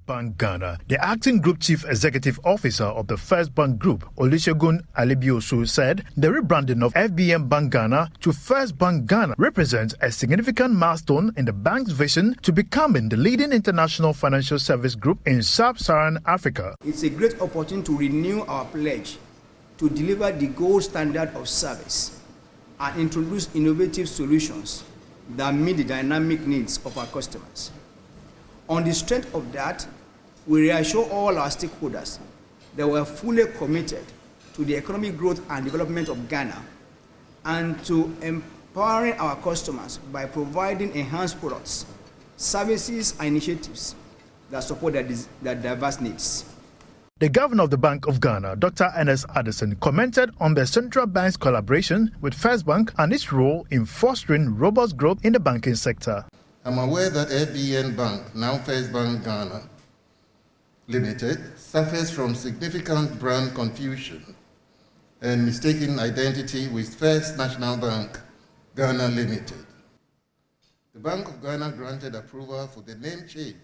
Bank Ghana. The acting Group Chief Executive Officer of the First Bank Group, Olusegun Alebiosu, said the rebranding of FBN Bank Ghana to First Bank Ghana represents a significant milestone in the bank's vision to becoming the leading international financial service group in sub-Saharan Africa. It's a great opportunity to renew our pledge to deliver the gold standard of service and introduce innovative solutions that meet the dynamic needs of our customers. On the strength of that, we reassure all our stakeholders that we are fully committed to the economic growth and development of Ghana and to empowering our customers by providing enhanced products, services, and initiatives that support their diverse needs. The governor of the Bank of Ghana, Dr. Ernest Addison, commented on the central bank's collaboration with First Bank and its role in fostering robust growth in the banking sector. I'm aware that FBN Bank, now First Bank Ghana Limited, suffers from significant brand confusion and mistaken identity with First National Bank Ghana Limited. The Bank of Ghana granted approval for the name change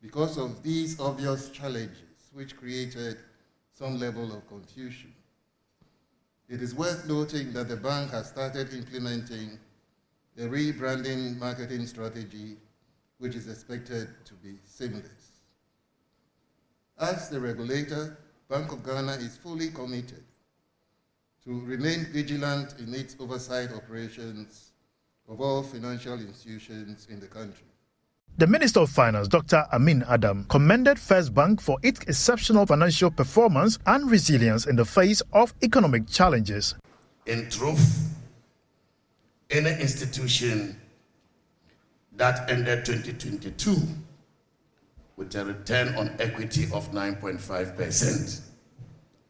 because of these obvious challenges, which created some level of confusion. It is worth noting that the bank has started implementing a rebranding marketing strategy, which is expected to be seamless. As the regulator, Bank of Ghana is fully committed to remain vigilant in its oversight operations of all financial institutions in the country. The Minister of Finance, Dr. Amin Adam, commended First Bank for its exceptional financial performance and resilience in the face of economic challenges. In truth, any institution that ended 2022 with a return on equity of 9.5%,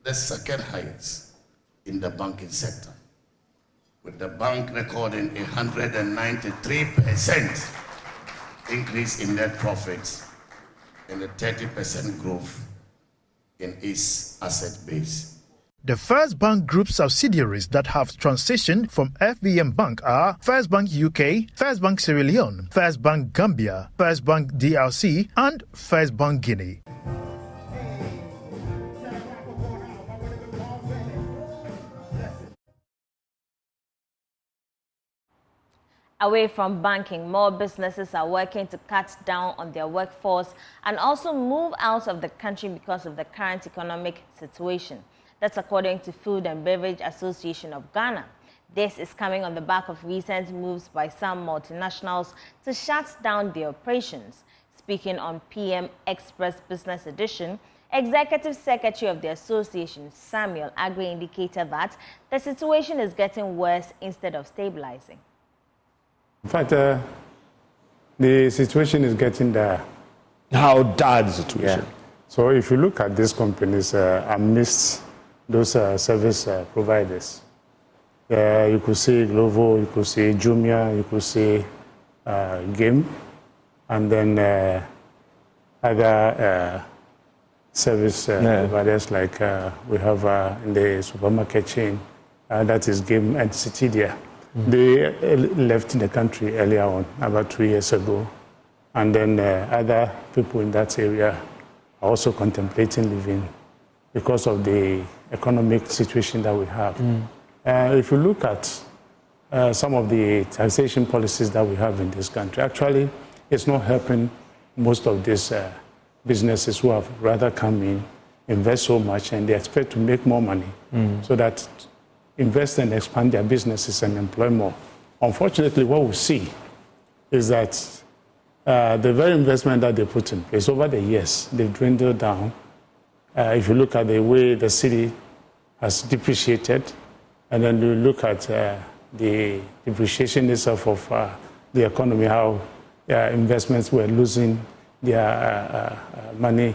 the second highest in the banking sector, with the bank recording 193% increase in net profits and a 30% growth in its asset base. The First Bank Group subsidiaries that have transitioned from FBN Bank are First Bank UK, First Bank Sierra Leone, First Bank Gambia, First Bank DRC, and First Bank Guinea. Away from banking, more businesses are working to cut down on their workforce and also move out of the country because of the current economic situation. That's according to Food and Beverage Association of Ghana. This is coming on the back of recent moves by some multinationals to shut down their operations. Speaking on PM Express Business Edition, Executive Secretary of the association, Samuel Agri, indicated that the situation is getting worse instead of stabilizing. In fact, the situation is getting there. How bad the situation? Yeah. So if you look at these companies amidst those service providers, you could say Glovo, you could say Jumia, you could say Game, and then other service providers like we have in the supermarket chain, that is Game and Citidia. They left the country earlier on, about 2 years ago. And then other people in that area are also contemplating leaving because of the economic situation that we have. If you look at some of the taxation policies that we have in this country, actually, it's not helping most of these businesses who have rather come in, invest so much, and they expect to make more money so that invest and expand their businesses and employ more. Unfortunately, what we see is that the very investment that they put in place over the years, they've dwindled down. If you look at the way the city has depreciated, and then you look at the depreciation itself of the economy, how investments were losing their money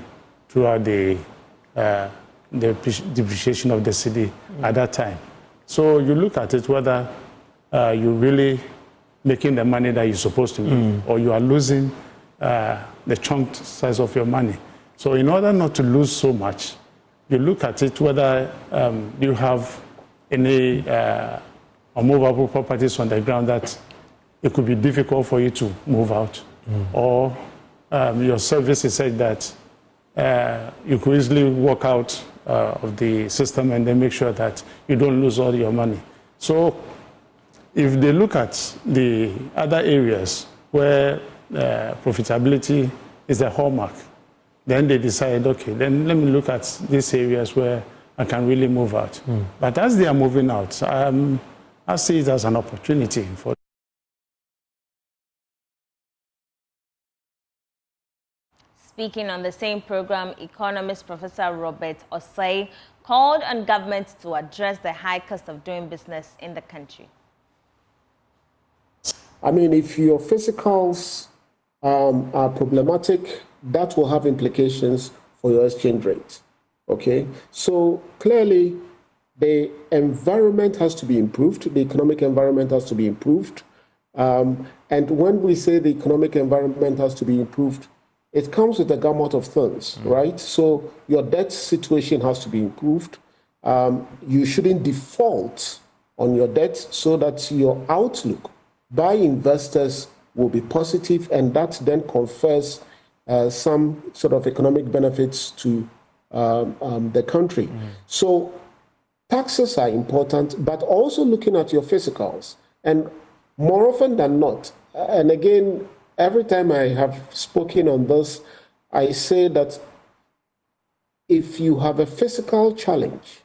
throughout the depreciation of the city at that time. So you look at it whether you're really making the money that you're supposed to make, or you are losing the chunk size of your money. So in order not to lose so much, you look at it whether you have any unmovable properties on the ground that it could be difficult for you to move out, or your service is such that you could easily walk out of the system and then make sure that you don't lose all your money. So if they look at the other areas where profitability is a hallmark, then they decide, okay, then let me look at these areas where I can really move out. But as they are moving out, I see it as an opportunity for. Speaking on the same program, economist Professor Robert Osei called on government to address the high cost of doing business in the country. I mean, if your physicals are problematic, that will have implications for your exchange rate. Okay, so clearly the environment has to be improved, the economic environment has to be improved. And when we say the economic environment has to be improved, it comes with a gamut of things, right? So your debt situation has to be improved. You shouldn't default on your debt so that your outlook by investors will be positive, and that then confers some sort of economic benefits to the country. So taxes are important, but also looking at your physicals. And more often than not, and again, every time I have spoken on this, I say that if you have a physical challenge,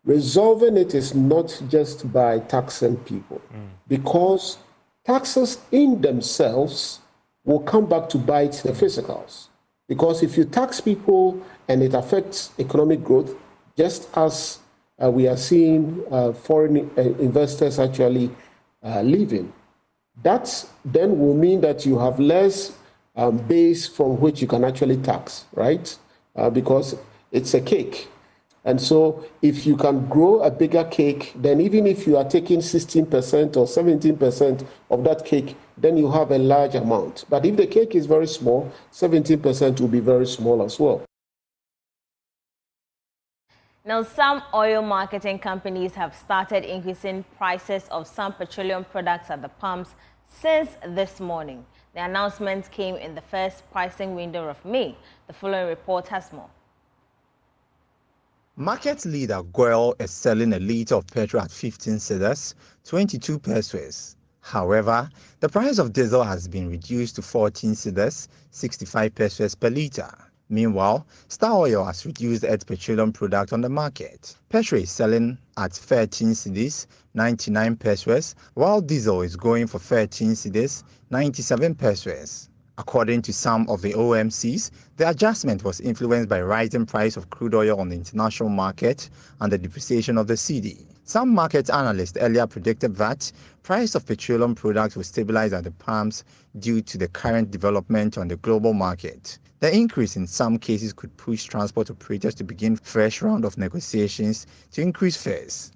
resolving it is not just by taxing people, because taxes in themselves will come back to bite the physicals. Because if you tax people and it affects economic growth, just as we are seeing foreign investors actually leaving, that then will mean that you have less base from which you can actually tax, right? Because it's a cake. And so if you can grow a bigger cake, then even if you are taking 16% or 17% of that cake, then you have a large amount. But if the cake is very small, 17% will be very small as well. Now, some oil marketing companies have started increasing prices of some petroleum products at the pumps since this morning. The announcement came in the first pricing window of May. The following report has more. Market leader Goil is selling a litre of petrol at 15 cedis, 22 pesos. However, the price of diesel has been reduced to 14 cedis, 65 pesos per litre. Meanwhile, Star Oil has reduced its petroleum product on the market. Petrol is selling at 13 cedis, 99 pesos, while diesel is going for 13 cedis, 97 pesos. According to some of the OMCs, the adjustment was influenced by rising price of crude oil on the international market and the depreciation of the cedi. Some market analysts earlier predicted that price of petroleum products will stabilize at the pumps due to the current development on the global market. The increase in some cases could push transport operators to begin a fresh round of negotiations to increase fares.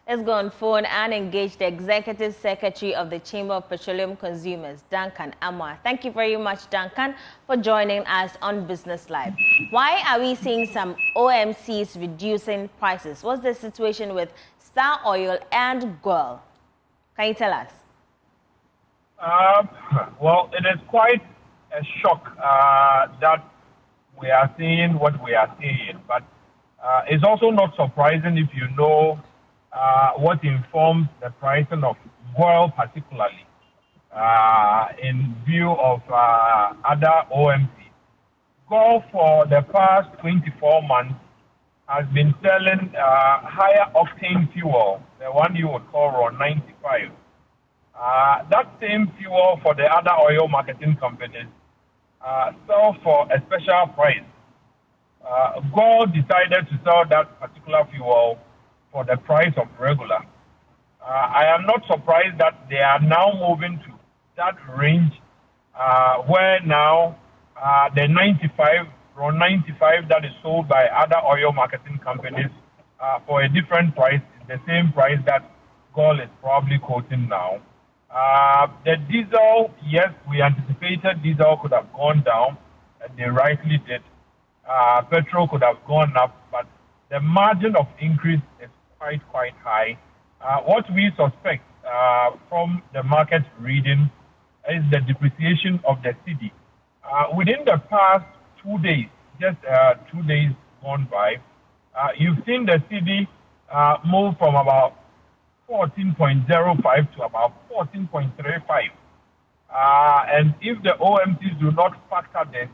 Let's go on phone and engage the Executive Secretary of the Chamber of Petroleum Consumers, Duncan Amar. Thank you very much, Duncan, for joining us on Business Live. Why are we seeing some OMCs reducing prices? What's the situation with Star Oil and Goil? Can you tell us? Well, it is quite a shock that we are seeing what we are seeing, but it's also not surprising if you know what informs the pricing of oil, particularly in view of other OMC. Oil for the past 24 months has been selling higher octane fuel, the one you would call RON 95. That same fuel for the other oil marketing companies sell for a special price. Gold decided to sell that particular fuel for the price of regular. I am not surprised that they are now moving to that range where now the 95, RON 95 that is sold by other oil marketing companies for a different price is the same price that Gold is probably quoting now. The diesel, yes, we anticipated diesel could have gone down, and they rightly did. Petrol could have gone up, but the margin of increase is quite high. What we suspect from the market reading is the depreciation of the cedi. Within the past 2 days, just 2 days gone by, you've seen the cedi move from about 14.05 to about 14.35. And if the OMCs do not factor this,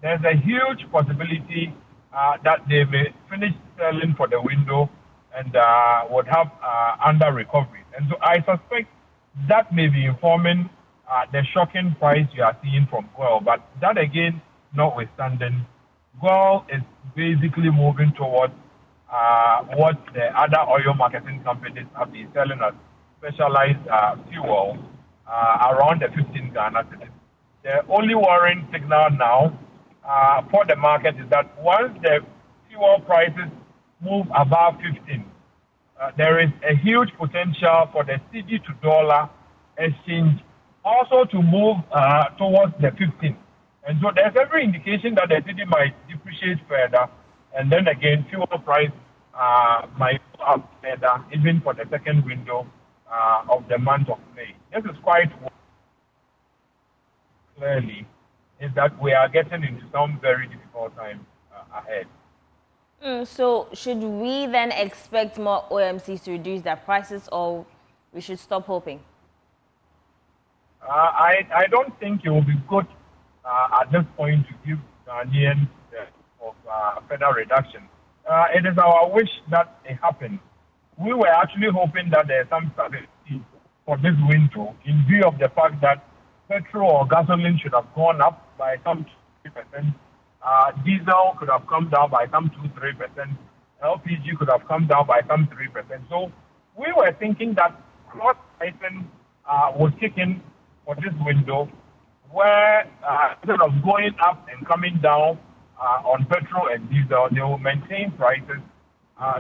there's a huge possibility that they may finish selling for the window and would have under recovery. And so I suspect that may be informing the shocking price you are seeing from oil. But that again, notwithstanding, gold is basically moving towards what the other oil marketing companies have been selling as specialized fuel around the 15 Ghana cedis. The only worrying signal now for the market is that once the fuel prices move above 15, there is a huge potential for the cedi to dollar exchange also to move towards the 15. And so there's every indication that the cedi might depreciate further, and then again, fuel price might go up further, even for the second window of the month of May. This is quite clearly is that we are getting into some very difficult times ahead. So should we then expect more OMCs to reduce their prices, or we should stop hoping? I don't think it will be good at this point to give Ghanaians of further reduction. It is our wish that it happens. We were actually hoping that there's some stability for this window in view of the fact that petrol or gasoline should have gone up by some 3%. Diesel could have come down by some 2-3%. LPG could have come down by some 3%. So we were thinking that cross pricing would kick in for this window, where instead of going up and coming down on petrol and diesel, they will maintain prices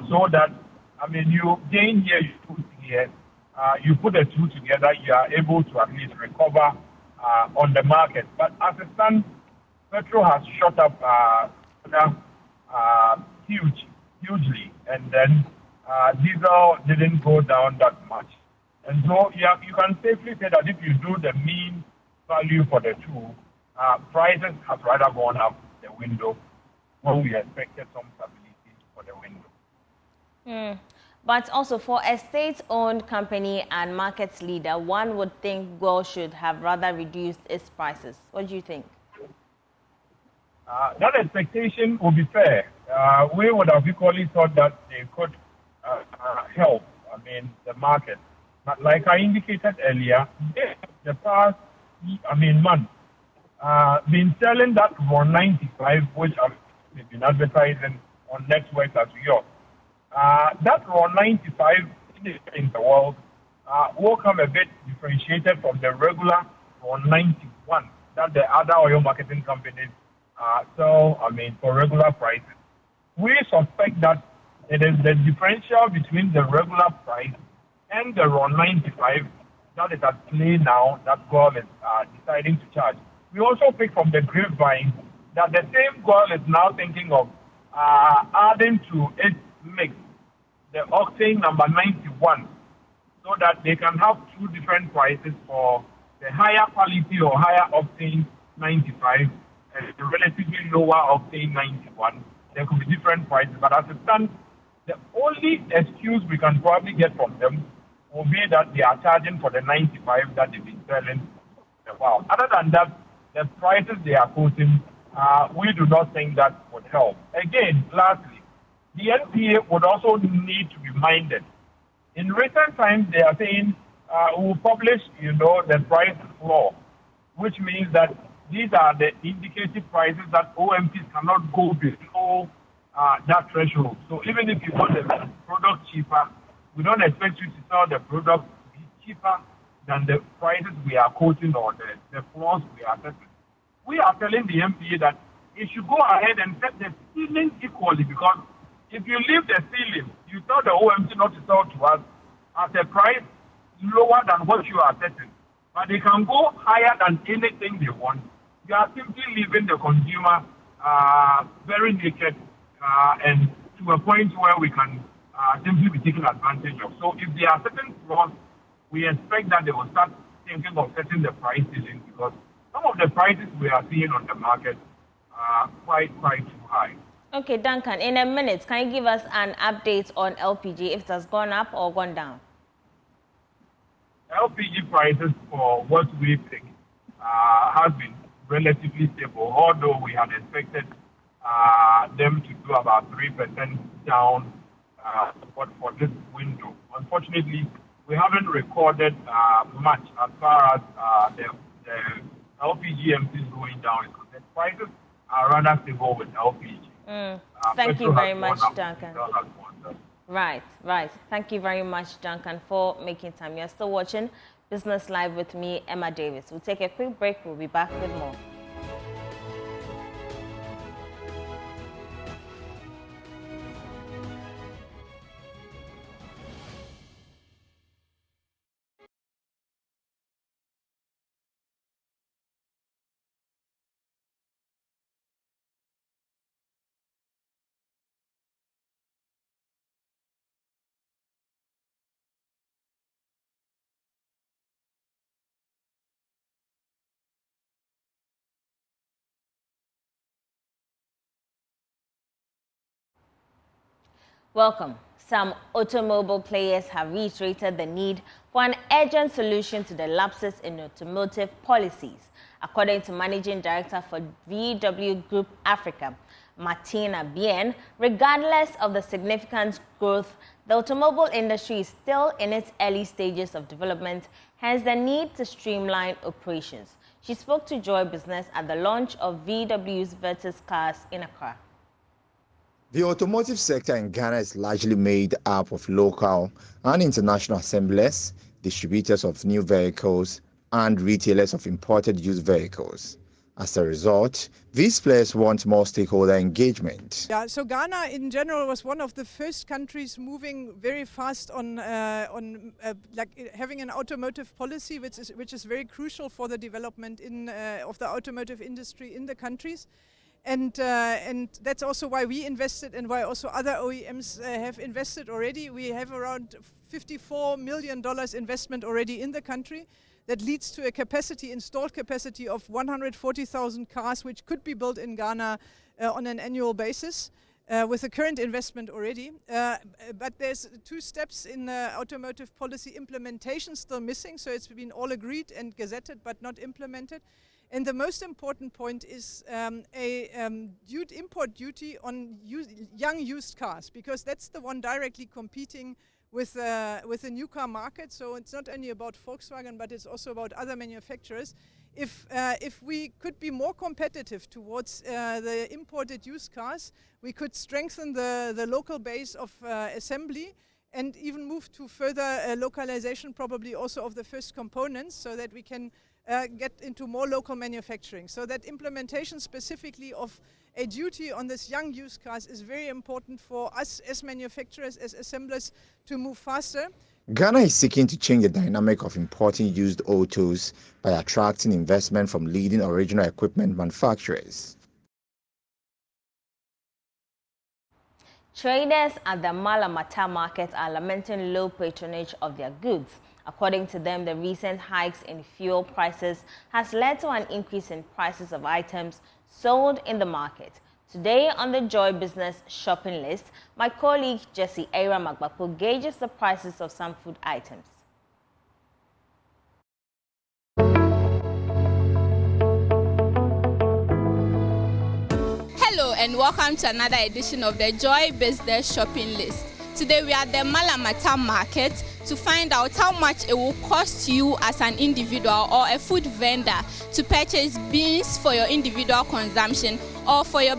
so that, I mean, you gain here, you put here, you put the two together, you are able to at least recover on the market. But as it stands, petrol has shot up hugely, and then diesel didn't go down that much. And so you can safely say that if you do the mean value for the two, prices have rather gone up the window when we expected some stability for the window. But also for a state-owned company and market leader, one would think gold should have rather reduced its prices. What do you think? That expectation would be fair. We would have equally thought that they could help, the market. But like I indicated earlier, the past, month, been selling that 195, which I've been advertising on networks as yours. That 195 in the world will come a bit differentiated from the regular 191 that the other oil marketing companies sell, for regular prices. We suspect that it is the differential between the regular price and the 195 that is at play now that gold is deciding to charge. We also pick from the grapevine that the same gold is now thinking of adding to its mix the octane number 91 so that they can have two different prices for the higher quality or higher octane 95 and the relatively lower octane 91. There could be different prices, but as it stands, the only excuse we can probably get from them will be that they are charging for the 95 that they've been selling for a while. Other than that, the prices they are quoting, we do not think that would help. Again, lastly, the NPA would also need to be minded. In recent times, they are saying we will publish, the price floor, which means that these are the indicative prices that OMPs cannot go below that threshold. So even if you want the product cheaper, we don't expect you to sell the product cheaper than the prices we are quoting or the floors we are setting. We are telling the MPA that it should go ahead and set the ceiling equally, because if you leave the ceiling, you tell the OMC not to sell to us at a price lower than what you are setting. But they can go higher than anything they want. You are simply leaving the consumer very naked and to a point where we can simply be taken advantage of. So if they are certain floors, we expect that they will start thinking of setting the price ceiling because some of the prices we are seeing on the market are quite too high. Okay, Duncan, in a minute, can you give us an update on LPG, if it has gone up or gone down? LPG prices, for what we think, has been relatively stable, although we had expected them to do about 3% down for this window. Unfortunately, we haven't recorded much as far as the LPG MCs going down. The prices are rather stable with LPG. Thank you very much, Duncan. Right. Thank you very much, Duncan, for making time. You're still watching Business Live with me, Emma Davis. We'll take a quick break. We'll be back with more. Welcome. Some automobile players have reiterated the need for an urgent solution to the lapses in automotive policies. According to Managing Director for VW Group Africa, Martina Bien, regardless of the significant growth, the automobile industry is still in its early stages of development, hence the need to streamline operations. She spoke to Joy Business at the launch of VW's Virtus cars in Accra. The automotive sector in Ghana is largely made up of local and international assemblers, distributors of new vehicles, and retailers of imported used vehicles. As a result, these players want more stakeholder engagement. Yeah, so Ghana in general was one of the first countries moving very fast on like having an automotive policy, which is very crucial for the development of the automotive industry in the countries. And that's also why we invested and why also other OEMs have invested already. We have around $54 million investment already in the country. That leads to a installed capacity of 140,000 cars, which could be built in Ghana on an annual basis with the current investment already. But there's 2 steps in the automotive policy implementation still missing. So it's been all agreed and gazetted, but not implemented. And the most important point is import duty on young used cars, because that's the one directly competing with the new car market. So it's not only about Volkswagen, but it's also about other manufacturers. If we could be more competitive towards the imported used cars, we could strengthen the local base of assembly and even move to further localization, probably also of the first components, so that we can get into more local manufacturing. So that implementation specifically of a duty on this young used cars is very important for us as manufacturers, as assemblers, to move faster. Ghana is seeking to change the dynamic of importing used autos by attracting investment from leading original equipment manufacturers. Traders at the Malamata market are lamenting low patronage of their goods. According to them, the recent hikes in fuel prices has led to an increase in prices of items sold in the market. Today on the Joy Business shopping list, my colleague Jesse Aira Magbapo gauges the prices of some food items. Hello and welcome to another edition of the Joy Business shopping list. Today we are at the Malamata market to find out how much it will cost you as an individual or a food vendor to purchase beans for your individual consumption or for your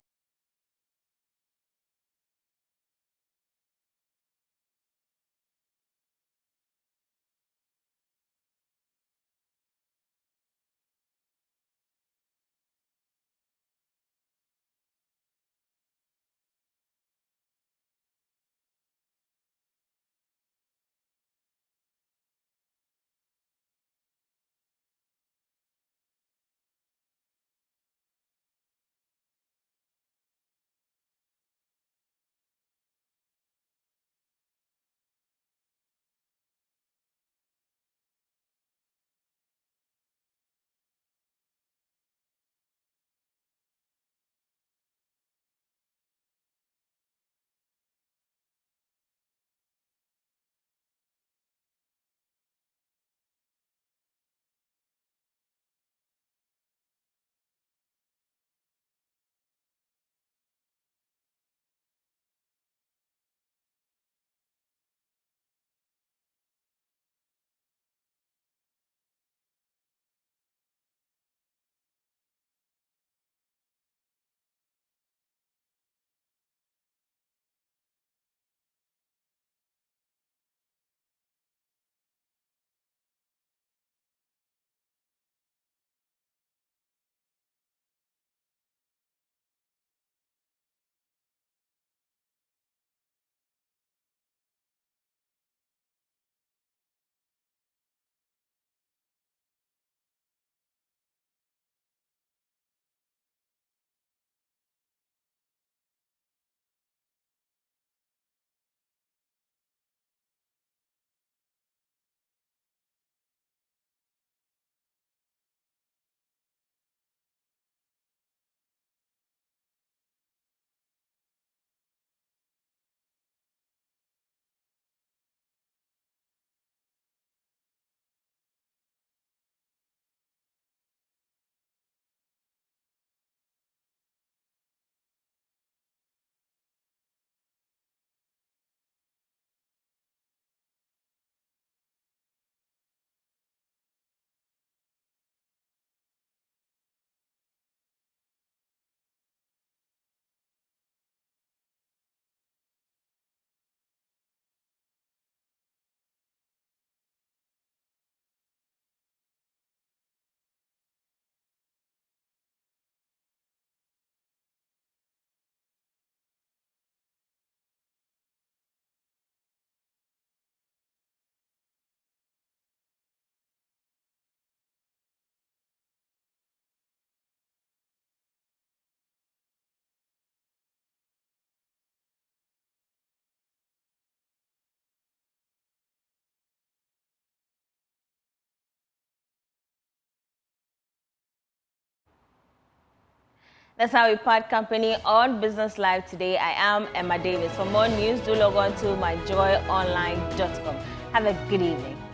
That's how we part company on Business Live today. I am Emma Davis. For more news, do log on to myjoyonline.com. Have a good evening.